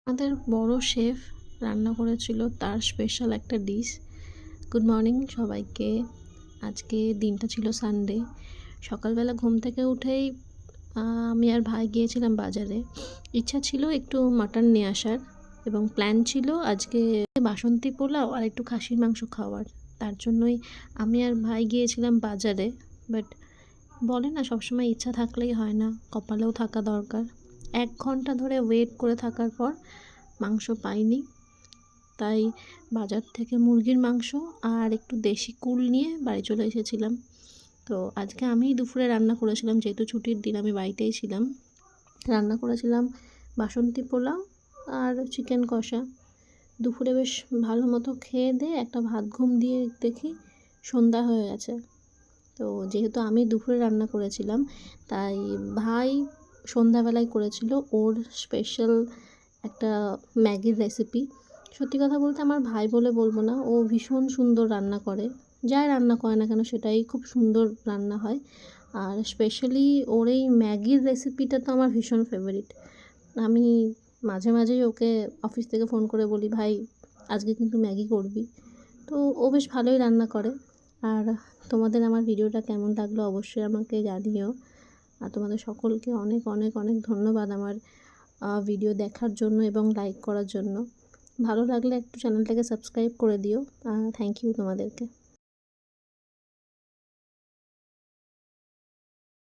আমাদের বড় শেফ রান্না করেছিল তার স্পেশাল একটা ডিশ। গুড মর্নিং সবাইকে। আজকে দিনটা ছিল সানডে। সকালবেলা ঘুম থেকে উঠেই আমি আর ভাই গিয়েছিলাম বাজারে। ইচ্ছা ছিল একটু মাটন নিয়ে আসার এবং প্ল্যান ছিল আজকে বাসন্তী পোলাও আর একটু খাসির মাংস খাওয়ার। তার জন্যই আমি আর ভাই গিয়েছিলাম বাজারে। বাট বলে না, সবসময় ইচ্ছা থাকলেই হয় না, কপালেও থাকা দরকার। 1 ঘন্টা ধরে ওয়েট করে থাকার পর মাংস পাইনি, তাই বাজার থেকে মুরগির মাংস আর একটু দেশি কুল নিয়ে বাড়ি চলে এসেছিলাম। তো আজকে আমিই দুপুরে রান্না করেছিলাম, যেহেতু ছুটির দিন আমি বাড়িতেই ছিলাম। রান্না করেছিলাম বাসন্তী পোলাও আর চিকেন কষা। দুপুরে বেশ ভালো মতো খেয়ে দিয়ে একটা ভাত ঘুম দিয়ে দেখি সন্ধ্যা হয়ে গেছে। তো যেহেতু আমি দুপুরে রান্না করেছিলাম, তাই ভাই সন্ধ্যাবেলায় করেছিল ওর স্পেশাল একটা ম্যাগির রেসিপি। সত্যি কথা বলতে আমার ভাই বলে বলবো না, ও ভীষণ সুন্দর রান্না করে। যাই রান্না করে না কেন সেটাই খুব সুন্দর রান্না হয়। আর স্পেশালি ওর এই ম্যাগির রেসিপিটা তো আমার ভীষণ ফেভারিট। আমি মাঝে মাঝেই ওকে অফিস থেকে ফোন করে বলি, ভাই আজকে কিন্তু ম্যাগি করবি। তো ও বেশ ভালোই রান্না করে। আর তোমাদের আমার ভিডিওটা কেমন লাগলো অবশ্যই আমাকে জানিও। আর তোমাদের সকলকে অনেক অনেক অনেক ধন্যবাদ আমার ভিডিও দেখার জন্য এবং লাইক করার জন্য। ভালো লাগলে একটু চ্যানেলটাকে সাবস্ক্রাইব করে দিও। থ্যাংক ইউ তোমাদেরকে।